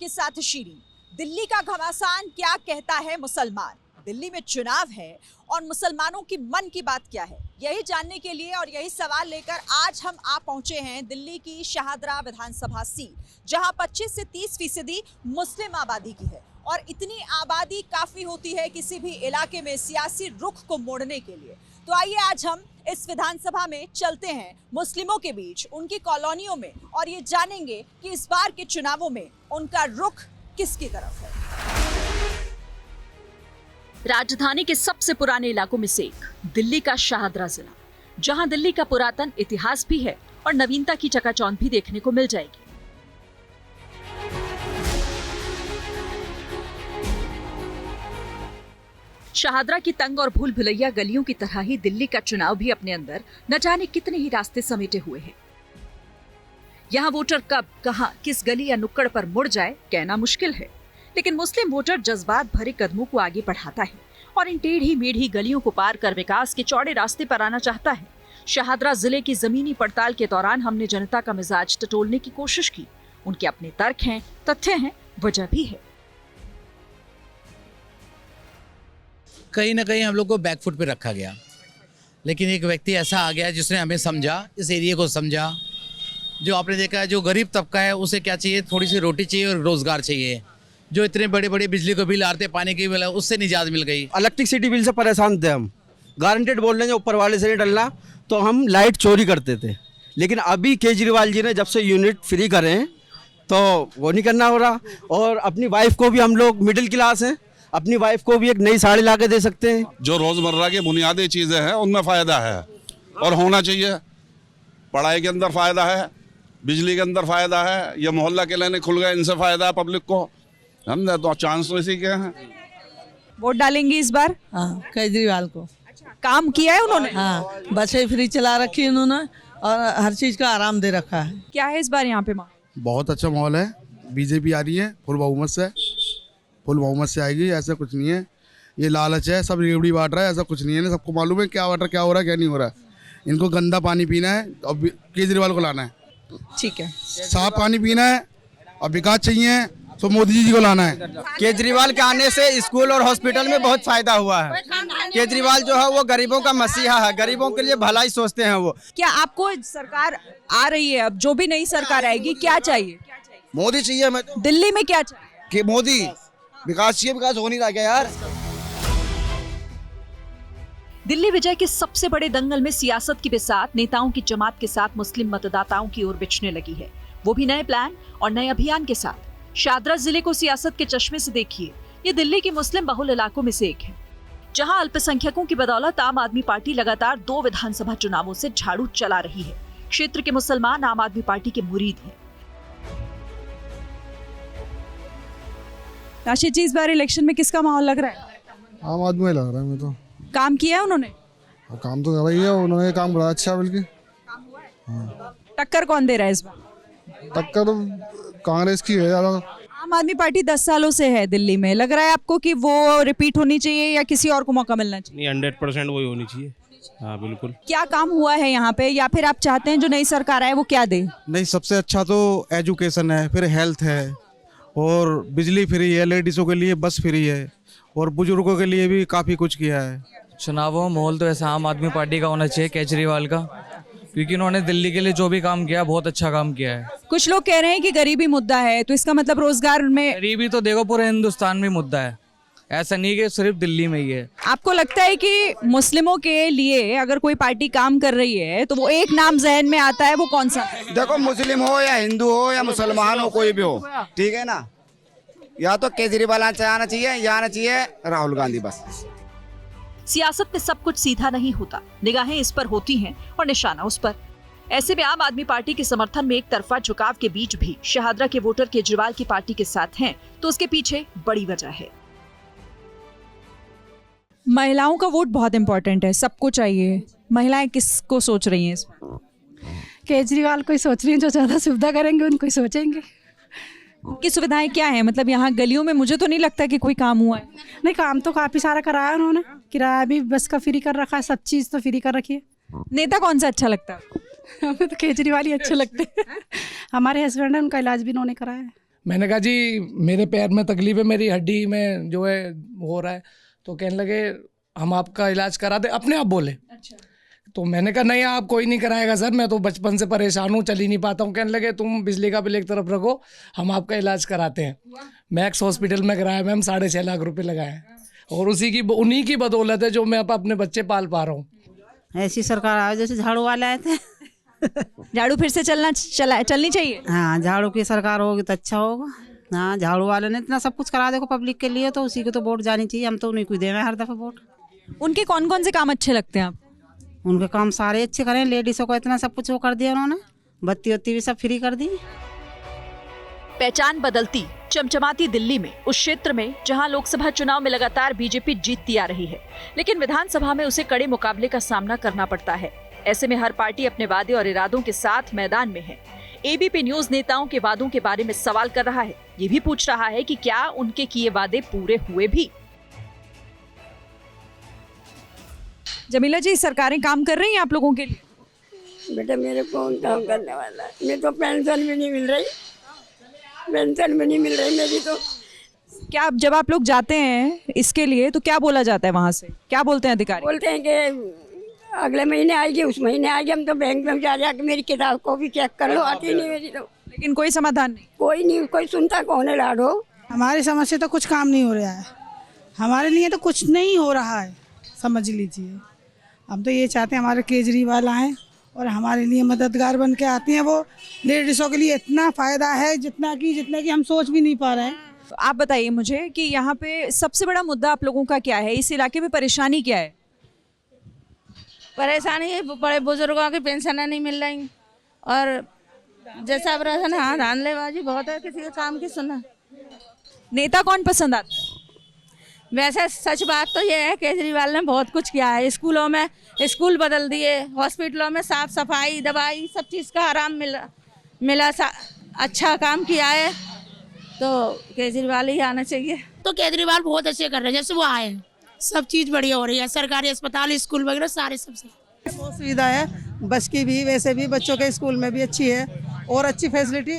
आपके साथ शीरी। दिल्ली का घमासान क्या कहता है मुसलमान, दिल्ली में चुनाव है और मुसलमानों की मन की बात क्या है, यही जानने के लिए और यही सवाल लेकर आज हम आ पहुंचे हैं दिल्ली की शाहदरा विधानसभा सीट, जहां 25 से 30% मुस्लिम आबादी की है। और इतनी आबादी काफी होती है किसी भी इलाके में सियासी रुख को मोड़ने के लिए। तो आइए आज हम इस विधानसभा में चलते हैं मुस्लिमों के बीच, उनकी कॉलोनियों में, और ये जानेंगे कि इस बार के चुनावों में उनका रुख किसकी तरफ है। राजधानी के सबसे पुराने इलाकों में से एक दिल्ली का शाहदरा जिला, जहां दिल्ली का पुरातन इतिहास भी है और नवीनता की चकाचौंध भी देखने को मिल जाएगी। शाहदरा की तंग और भूल भुलैया गलियों की तरह ही दिल्ली का चुनाव भी अपने अंदर न जाने कितने ही रास्ते समेटे हुए हैं। यहाँ वोटर कब, कहां, किस गली या नुक्कड़ पर मुड़ जाए कहना मुश्किल है, लेकिन मुस्लिम वोटर जज्बात भरे कदमों को आगे बढ़ाता है और इन टेढ़ी मेढ़ी गलियों को पार कर विकास के चौड़े रास्ते पर आना चाहता है। शाहदरा जिले की जमीनी पड़ताल के दौरान हमने जनता का मिजाज टटोलने की कोशिश की। उनके अपने तर्क हैं, तथ्य हैं, वजह भी है। कहीं ना कहीं हम लोग को बैकफुट पे रखा गया, लेकिन एक व्यक्ति ऐसा आ गया जिसने हमें समझा, इस एरिया को समझा। जो आपने देखा है, जो गरीब तबका है उसे क्या चाहिए, थोड़ी सी रोटी चाहिए और रोजगार चाहिए। जो इतने बड़े बड़े बिजली को बिल आते, पानी के बिल, उससे निजात मिल गई। इलेक्ट्रिसिटी बिल से परेशान थे हम, गारंटेड बोल रहे हैं ऊपर वाले से नहीं डलना, तो हम लाइट चोरी करते थे। लेकिन अभी केजरीवाल जी ने जब से यूनिट फ्री करे हैं तो वो नहीं करना हो रहा। और अपनी वाइफ को भी, हम लोग मिडिल क्लास हैं, अपनी वाइफ को भी एक नई साड़ी ला के दे सकते हैं। जो रोजमर्रा की बुनियादी चीजें हैं उनमें फायदा है और होना चाहिए। पढ़ाई के अंदर फायदा है, बिजली के अंदर फायदा है, ये मोहल्ला के लेने खुल गए, इनसे फायदा है पब्लिक को। हम तो चांस तो इसी के हैं। वोट डालेंगे इस बार? हाँ, केजरीवाल को। काम किया है उन्होंने? हाँ, बसें फ्री चला रखी है उन्होंने और हर चीज का आराम दे रखा है। क्या है इस बार यहाँ पे माहौल? बहुत अच्छा माहौल है। बीजेपी आ रही है फुल बहुमत से आएगी, ऐसा कुछ नहीं है। ये लालच है, सब रेवड़ी बांट रहा है, ऐसा कुछ नहीं है ना। सबको मालूम है क्या बांट रहा, क्या हो रहा है, क्या नहीं हो रहा है। इनको गंदा पानी पीना है और केजरीवाल को लाना है। ठीक है, साफ पानी पीना है और विकास चाहिए तो मोदी जी को लाना है। केजरीवाल के आने से स्कूल और हॉस्पिटल में बहुत फायदा हुआ है। केजरीवाल जो है वो गरीबों का मसीहा है, गरीबों के लिए भलाई सोचते हैं वो। क्या आपको सरकार आ रही है, अब जो भी नई सरकार आएगी, क्या चाहिए? मोदी चाहिए हमें तो। दिल्ली में क्या चाहिए? कि मोदी विकास चाहिए, विकास हो नहीं रहा क्या यार। दिल्ली विजय के सबसे बड़े दंगल में सियासत की बिसात नेताओं की जमात के साथ मुस्लिम मतदाताओं की ओर बिछने लगी है, वो भी नए प्लान और नए अभियान के साथ। शाहदरा जिले को सियासत के चश्मे से देखिए, ये दिल्ली के मुस्लिम बहुल इलाकों में से एक है, जहां अल्पसंख्यकों की बदौलत आम आदमी पार्टी लगातार 2 विधानसभा चुनावों से झाड़ू चला रही है। क्षेत्र के मुसलमान आम आदमी पार्टी के मुरीद हैं। राशिद जी, इस बार इलेक्शन में किसका माहौल लग रहा है? आम आदमी लग रहा है मैं तो। काम किया है उन्होंने? काम तो कर रही है उन्होंने, काम बड़ा अच्छा बल्कि। टक्कर कौन दे रहा है इस बार? टक्कर तो कांग्रेस की है ज़्यादा। आम आदमी पार्टी 10 सालों से है दिल्ली में, लग रहा है आपको कि वो रिपीट होनी चाहिए या किसी और को मौका मिलना चाहिए? नहीं, 100% वही होनी चाहिए। हाँ बिल्कुल। क्या काम हुआ है यहाँ पे, या फिर आप चाहते हैं जो नई सरकार आए वो क्या दे? नहीं, सबसे अच्छा तो एजुकेशन है, फिर हेल्थ है और बिजली फ्री है, लेडीज़ों के लिए बस फ्री है और बुजुर्गों के लिए भी काफ़ी कुछ किया है। चुनावों में माहौल तो ऐसा आम आदमी पार्टी का होना चाहिए, केजरीवाल का, क्योंकि उन्होंने दिल्ली के लिए जो भी काम किया बहुत अच्छा काम किया है। कुछ लोग कह रहे हैं कि गरीबी मुद्दा है, तो इसका मतलब रोजगार में। गरीबी तो देखो पूरे हिंदुस्तान में मुद्दा है, ऐसा नहीं कि सिर्फ दिल्ली में ही है। आपको लगता है कि मुस्लिमों के लिए अगर कोई पार्टी काम कर रही है तो वो एक नाम जहन में आता है, वो कौन सा? देखो, मुस्लिम हो या हिंदू हो या मुसलमान हो, कोई भी हो, ठीक है ना। या तो केजरीवाल आना चाहिए या आना चाहिए राहुल गांधी। बस सियासत में सब कुछ सीधा नहीं होता, निगाहें इस पर होती हैं और निशाना उस पर। ऐसे में आम आदमी पार्टी के समर्थन में एक तरफा झुकाव के बीच भी शाहदरा के वोटर केजरीवाल की पार्टी के साथ हैं, तो उसके पीछे बड़ी वजह है। महिलाओं का वोट बहुत इंपॉर्टेंट है, सबको चाहिए। महिलाएं किसको सोच रही हैं इसमें? केजरीवाल को ही सोच रही हैं, जो ज्यादा सुविधा करेंगे उनको ही सोचेंगे। उनकी सुविधाएं क्या है? मतलब यहाँ गलियों में मुझे तो नहीं लगता कि कोई काम हुआ है। नहीं, काम तो काफी सारा कराया उन्होंने, किराया भी बस का फ्री कर रखा है, सब चीज तो फ्री कर रखी है। नेता कौन सा अच्छा लगता है? हमें तो केजरीवाल ही अच्छे लगते हैं। हमारे हस्बैंड है, उनका इलाज भी उन्होंने कराया है। मैंने कहा जी मेरे पैर में तकलीफ है, मेरी हड्डी में जो है हो रहा है। तो कहने लगे हम आपका इलाज करा दे, अपने आप बोले। अच्छा। तो मैंने कहा नहीं आप कोई नहीं कराएगा सर, मैं तो बचपन से परेशान हूँ, चल ही नहीं पाता हूँ। कहने लगे तुम बिजली का बिल एक तरफ रखो, हम आपका इलाज कराते हैं। मैक्स हॉस्पिटल में कराया मैम, 6.5 लाख रुपए लगाए हैं और उन्हीं की बदौलत है जो मैं अपने बच्चे पाल पा रहा हूँ। ऐसी सरकार आए जैसे झाड़ू वाले आए थे। झाड़ू फिर से चलनी चाहिए। हाँ, झाड़ू की सरकार होगी तो अच्छा होगा। हाँ, झाड़ू वाले ने इतना सब कुछ करा देखो पब्लिक के लिए, तो उसी को तो वोट जानी चाहिए। हम तो उन्हीं को देना हर दफा वोट। उनके कौन कौन से काम अच्छे लगते हैं आप? उनके काम सारे अच्छे करें, लेडीज़ों को इतना सब कुछ वो कर दिया उन्होंने, बत्ती वत्ती भी सब फ्री कर दी। पहचान बदलती चमचमाती दिल्ली में, उस क्षेत्र में जहां लोकसभा चुनाव में लगातार बीजेपी जीतती आ रही है, लेकिन विधानसभा में उसे कड़े मुकाबले का सामना करना पड़ता है। ऐसे में हर पार्टी अपने वादे और इरादों के साथ मैदान में है। एबीपी न्यूज नेताओं के वादों के बारे में सवाल कर रहा है, ये भी पूछ रहा है कि क्या उनके किए वादे पूरे हुए भी। जमीला जी, सरकारें काम कर रही हैं आप लोगों के लिए? बेटा मेरे कौन काम करने वाला है, मेरे तो पेंशन भी नहीं मिल रही, पेंशन भी नहीं मिल रही मेरी तो। क्या जब आप लोग जाते हैं इसके लिए तो क्या बोला जाता है वहाँ से, क्या बोलते हैं अधिकारी? बोलते हैं कि अगले महीने आएगी, उस महीने आएगी। हम तो बैंक में जाके मेरी किताब को भी चेक कर लो, आती नहीं मेरी तो। लेकिन कोई समाधान नहीं, कोई नहीं, कोई सुनता कौन है लाडो। हमारी समझ से तो कुछ काम नहीं हो रहा है, हमारे लिए तो कुछ नहीं हो रहा है, समझ लीजिए। हम तो ये चाहते हैं हमारे केजरीवाल आए और हमारे लिए मददगार बन के आती हैं। वो लेडीज़ों के लिए इतना फ़ायदा है जितना कि हम सोच भी नहीं पा रहे हैं। तो आप बताइए मुझे कि यहाँ पे सबसे बड़ा मुद्दा आप लोगों का क्या है? इस इलाके में परेशानी क्या है? परेशानी है, बड़े बुजुर्गों की पेंशन नहीं मिल रही और जैसा प्रश्न, हाँ धांधलेबाजी बहुत है, किसी के काम की सुना। नेता कौन पसंद आता है? वैसे सच बात तो ये है केजरीवाल ने बहुत कुछ किया है। स्कूलों में स्कूल बदल दिए, हॉस्पिटलों में साफ सफाई, दवाई, सब चीज़ का आराम मिला अच्छा काम किया है, तो केजरीवाल ही आना चाहिए। तो केजरीवाल बहुत अच्छे कर रहे हैं, जैसे वो आए सब चीज़ बढ़िया हो रही है, सरकारी अस्पताल, स्कूल वगैरह सारे सबसे बहुत सुविधा है, बस की भी, वैसे भी बच्चों के स्कूल में भी अच्छी है और अच्छी फैसिलिटी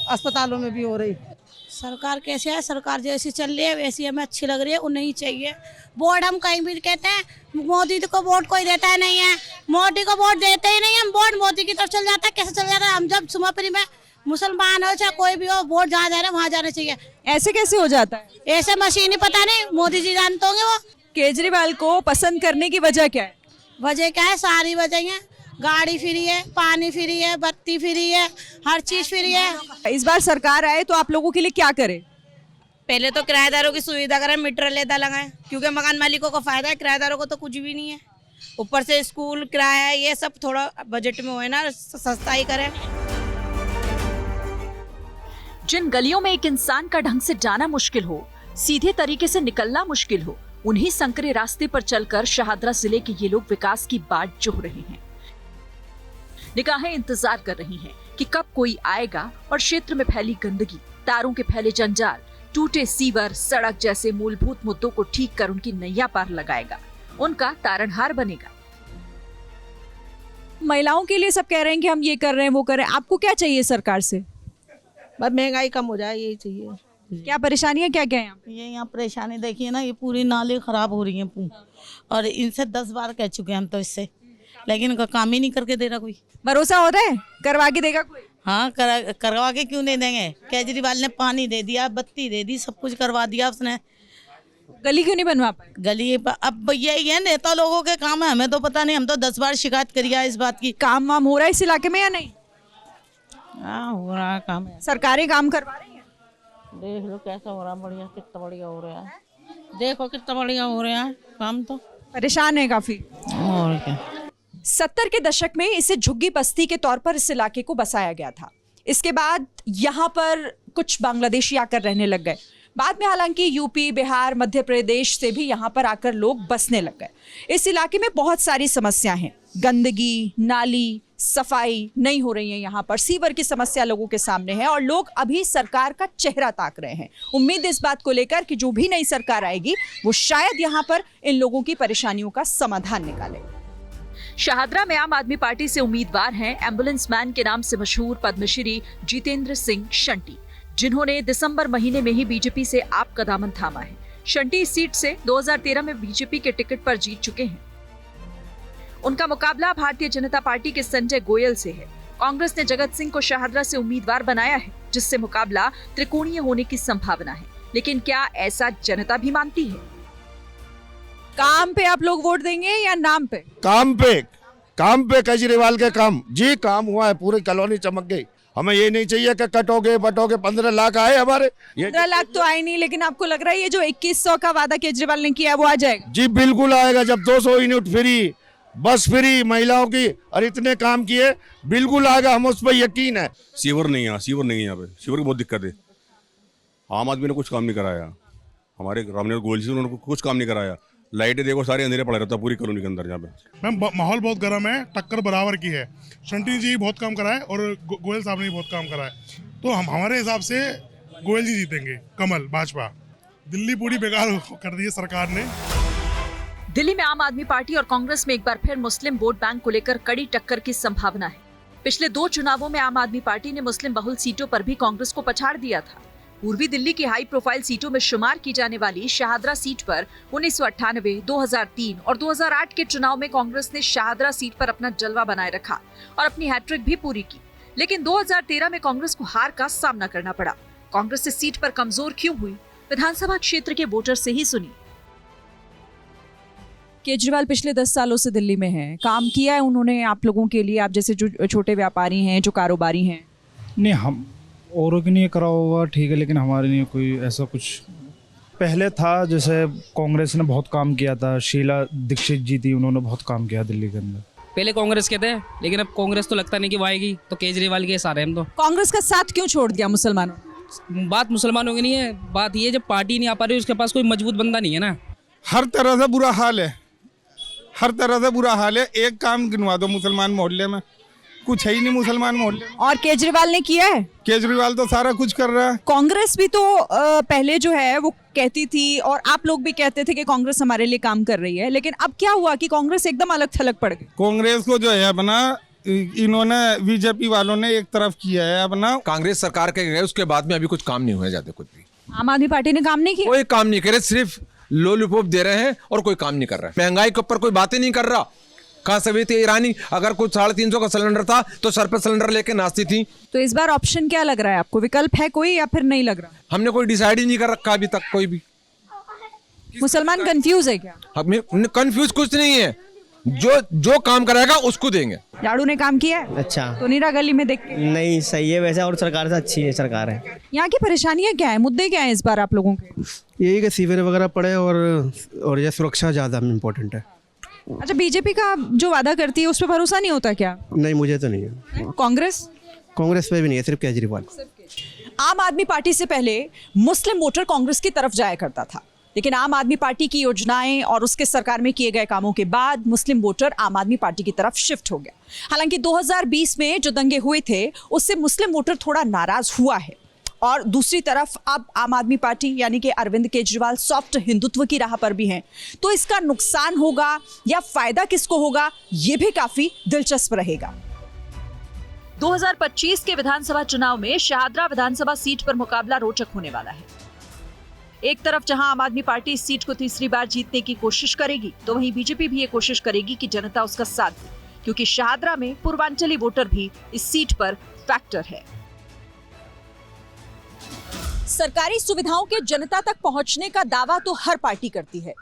अस्पतालों में भी हो रही है। सरकार कैसे है, सरकार जैसी चल रही है वैसी हमें अच्छी लग रही है, उन्हें चाहिए। वोट हम कहीं भी कहते हैं मोदी को वोट कोई देता है नहीं है, मोदी को वोट देते ही नहीं, हम वोट मोदी की तरफ चल जाता है। कैसे चल जाता है? हम जब सुमापुरी में मुसलमान हो चाहे कोई भी हो, वोट जहाँ जा रहे हैं वहाँ जाना चाहिए। ऐसे कैसे हो जाता है? ऐसे मशीन ही पता नहीं, मोदी जी जानते होंगे। वो केजरीवाल को पसंद करने की वजह क्या है? वजह क्या है? सारी वजह है, गाड़ी फ्री है, पानी फ्री है, बत्ती फ्री है, हर चीज फ्री है। इस बार सरकार आए तो आप लोगों के लिए क्या करे? पहले तो किराएदारों की सुविधा करें, मीटर लेदा लगाएं, क्योंकि मकान मालिकों को फायदा है, किराएदारों को तो कुछ भी नहीं है। ऊपर से स्कूल किराया ये सब थोड़ा बजट में हो ना, सस्ता ही करें। जिन गलियों में एक इंसान का ढंग से जाना मुश्किल हो, सीधे तरीके से निकलना मुश्किल हो, उन्हीं संकरे रास्ते पर चलकर शाहदरा जिले के ये लोग विकास की बाट जोह रहे हैं। निगाहें इंतजार कर रही हैं कि कब कोई आएगा और क्षेत्र में फैली गंदगी, तारों के फैले जंजाल, टूटे सीवर, सड़क जैसे मूलभूत मुद्दों को ठीक कर उनकी नैया पार लगाएगा, उनका तारणहार बनेगा। महिलाओं के लिए सब कह रहे हैं कि हम ये कर रहे हैं, वो कर रहे हैं। आपको क्या चाहिए सरकार से? बस महंगाई कम हो जाए, यही चाहिए। क्या परेशानियां क्या क्या हैं? ये यहाँ परेशानी देखिए ना, ये पूरी नाली खराब हो रही है और इनसे 10 बार कह चुके हैं हम तो इससे, लेकिन उनका काम ही नहीं करके दे रहा कोई। भरोसा हो रहा है करवा के देगा कोई? हाँ, करवा के क्यों नहीं देंगे? केजरीवाल ने पानी दे दिया, बत्ती दे दी, सब कुछ करवा दिया उसने। गली क्यों नहीं बनवा पाए? गली अब यही है, नेता लोगों के काम है, हमें तो पता नहीं। हम तो 10 बार शिकायत करी है इस बात की। काम वाम हो रहा है इस इलाके में या नहीं? हाँ, हो रहा है काम। सरकारें काम करवा रही है? देख लो कैसा हो रहा है, बढ़िया, कितना बढ़िया हो रहा है। देखो कितना बढ़िया हो रहा है काम। तो परेशान है काफी। और क्या। 70 के दशक में इसे झुग्गी बस्ती के तौर पर इस इलाके को बसाया गया था। इसके बाद यहाँ पर कुछ बांग्लादेशी आकर रहने लग गए। बाद में हालांकि यूपी, बिहार, मध्य प्रदेश से भी यहाँ पर आकर लोग बसने लग गए। इस इलाके में बहुत सारी समस्या हैं, गंदगी, नाली, सफाई नहीं हो रही है। यहाँ पर सीवर की समस्या लोगों के सामने है और लोग अभी सरकार का चेहरा ताक रहे हैं। उम्मीद इस बात को लेकर कि जो भी नई सरकार आएगी वो शायद यहाँ पर इन लोगों की परेशानियों का समाधान निकाले। शाहदरा में आम आदमी पार्टी से उम्मीदवार हैं एम्बुलेंस मैन के नाम से मशहूर पद्मश्री जितेंद्र सिंह शंटी। जिन्होंने दिसंबर महीने में ही बीजेपी से आप का दामन थामा है। शंटी इस सीट से 2013 में बीजेपी के टिकट पर जीत चुके हैं। उनका मुकाबला भारतीय जनता पार्टी के संजय गोयल से है। कांग्रेस ने जगत सिंह को शाहदरा से उम्मीदवार बनाया है, जिससे मुकाबला त्रिकोणीय होने की संभावना है। लेकिन क्या ऐसा जनता भी मानती है? काम पे आप लोग वोट देंगे या नाम पे? काम पे केजरीवाल के काम जी, काम हुआ है, पूरी कॉलोनी चमक गई। हमें ये नहीं चाहिए कि कटोगे 15 लाख आए हमारे। 15 लाख तो आए नहीं, लेकिन आपको लग रहा है ये जो 2100 का वादा केजरीवाल ने किया वो आ जाएगा? जी बिल्कुल आएगा। जब 200 यूनिट फ्री, बस फ्री महिलाओं की और इतने काम किए, बिल्कुल आएगा, हम उस पर यकीन है। सीवर नहीं है यहाँ पे, सीवर की बहुत दिक्कत है। आम आदमी ने कुछ काम नहीं कराया, हमारे रामनाथ गोयल जी उन्होंने कुछ काम नहीं कराया। लाइटें देखो, सारे अंधेरे पड़े रहता पूरी कॉलोनी के अंदर। यहाँ पे मैम माहौल बहुत गर्म है, टक्कर बराबर की है। शंटी जी बहुत काम करा है और गोयल साहब ने भी बहुत काम करा है, तो हम हमारे हिसाब से गोयल जी जीतेंगे, कमल भाजपा। दिल्ली पूरी बेकार कर दी है सरकार ने। दिल्ली में आम आदमी पार्टी और कांग्रेस में एक बार फिर मुस्लिम वोट बैंक को लेकर कड़ी टक्कर की संभावना है। पिछले 2 चुनावों में आम आदमी पार्टी ने मुस्लिम बहुल सीटों पर भी कांग्रेस को पछाड़ दिया था। पूर्वी दिल्ली की हाई प्रोफाइल सीटों में शुमार की जाने वाली शाहदरा सीट पर 1998, 2003 और 2008 के चुनाव में कांग्रेस ने शाहदरा सीट पर अपना जलवा बनाए रखा और अपनी हैट्रिक भी पूरी की। लेकिन 2013 में कांग्रेस को हार का सामना करना पड़ा। कांग्रेस इस सीट पर कमजोर क्यों हुई? विधानसभा क्षेत्र के वोटर से ही सुनी। केजरीवाल पिछले 10 सालों से दिल्ली में हैं, काम किया है उन्होंने आप लोगों के लिए, आप जैसे जो छोटे व्यापारी हैं, जो कारोबारी हैं? नहीं, हम औरों के लिए करा हुआ ठीक है, लेकिन हमारे लिए कोई ऐसा कुछ पहले था। जैसे कांग्रेस ने बहुत काम किया था, शीला दीक्षित जी थी, उन्होंने बहुत काम किया दिल्ली के अंदर। पहले कांग्रेस के थे, लेकिन अब कांग्रेस तो लगता नहीं कि वो आएगी, तो केजरीवाल के सारे हम तो। कांग्रेस का साथ क्यों छोड़ दिया मुसलमानों? बात मुसलमानों की नहीं है, बात ये जब पार्टी नहीं आ पा रही, उसके पास कोई मजबूत बंदा नहीं है ना। हर तरह से बुरा हाल है, हर तरह से बुरा हाल है। एक काम गिनवा दो मुसलमान मोहल्ले में, कुछ है ही नहीं मुसलमान मोहल्ले में। और केजरीवाल ने किया है? केजरीवाल तो सारा कुछ कर रहा है। कांग्रेस भी तो पहले जो है वो कहती थी और आप लोग भी कहते थे कि कांग्रेस हमारे लिए काम कर रही है, लेकिन अब क्या हुआ कि कांग्रेस एकदम अलग थलग पड़ गई? कांग्रेस को जो है अपना इन्होंने बीजेपी वालों ने एक तरफ किया है अपना। कांग्रेस सरकार के गए, उसके बाद में अभी कुछ काम नहीं हुए जाते, कुछ भी आम आदमी पार्टी ने काम नहीं किया, कोई काम नहीं करे, सिर्फ लोलीपॉप दे रहे हैं और कोई काम नहीं कर रहा है। महंगाई के ऊपर कोई बातें नहीं कर रहा। कहाँ से थी ईरानी, अगर कुछ 350 का सिलेंडर था तो सर पे सिलेंडर लेके नाचती थी। तो इस बार ऑप्शन क्या लग रहा है आपको? विकल्प है कोई या फिर नहीं लग रहा? हमने कोई डिसाइड ही नहीं कर रखा अभी तक कोई भी। मुसलमान कंफ्यूज है क्या? हमें कंफ्यूज कुछ नहीं है, जो काम कराएगा उसको देंगे। झाड़ू ने काम किया है? अच्छा तो नीरा गली में देख के नहीं, सही है वैसे, और सरकार से अच्छी है सरकार है। यहाँ की परेशानियाँ क्या है, मुद्दे क्या है इस बार आप लोगों के? यही कि सीवर वगैरह पड़े और ये सुरक्षा ज़्यादा इम्पोर्टेंट है। अच्छा, बीजेपी का जो वादा करती है उस पर भरोसा नहीं होता क्या? नहीं, मुझे तो नहीं है। कांग्रेस पे भी नहीं है, सिर्फ केजरीवाल। आम आदमी पार्टी से पहले मुस्लिम वोटर कांग्रेस की तरफ जाया करता था, लेकिन आम आदमी पार्टी की योजनाएं और उसके सरकार में किए गए कामों के बाद मुस्लिम वोटर आम आदमी पार्टी की तरफ शिफ्ट हो गया। हालांकि 2020 में जो दंगे हुए थे उससे मुस्लिम वोटर थोड़ा नाराज हुआ है, और दूसरी तरफ अब आम आदमी पार्टी यानी कि अरविंद केजरीवाल सॉफ्ट हिंदुत्व की राह पर भी हैं। तो इसका नुकसान होगा या फायदा किसको होगा, ये भी काफी दिलचस्प रहेगा। 2025 के विधानसभा चुनाव में शाहदरा विधानसभा सीट पर मुकाबला रोचक होने वाला है। एक तरफ जहां आम आदमी पार्टी इस सीट को तीसरी बार जीतने की कोशिश करेगी, तो वहीं बीजेपी भी ये कोशिश करेगी कि जनता उसका साथ दे, क्योंकि शाहदरा में पूर्वांचली वोटर भी इस सीट पर फैक्टर है। सरकारी सुविधाओं के जनता तक पहुंचने का दावा तो हर पार्टी करती है।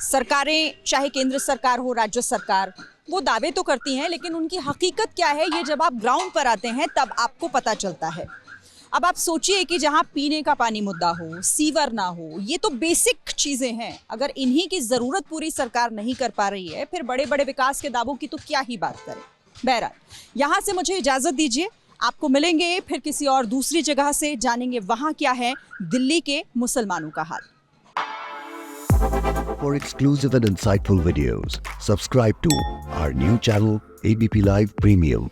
सरकारें, चाहे केंद्र सरकार हो, राज्य सरकार, वो दावे तो करती हैं, लेकिन उनकी हकीकत क्या है ये जब आप ग्राउंड पर आते हैं तब आपको पता चलता है। अब आप सोचिए कि जहां पीने का पानी मुद्दा हो, सीवर ना हो, ये तो बेसिक चीजें हैं। अगर इन्हीं की जरूरत पूरी सरकार नहीं कर पा रही है, फिर बड़े बड़े विकास के दावों की तो क्या ही बात करें। बहरहाल, यहाँ से मुझे इजाजत दीजिए, आपको मिलेंगे फिर किसी और दूसरी जगह से, जानेंगे वहां क्या है दिल्ली के मुसलमानों का हाल। For exclusive and insightful videos, subscribe to our new channel ABP Live Premium.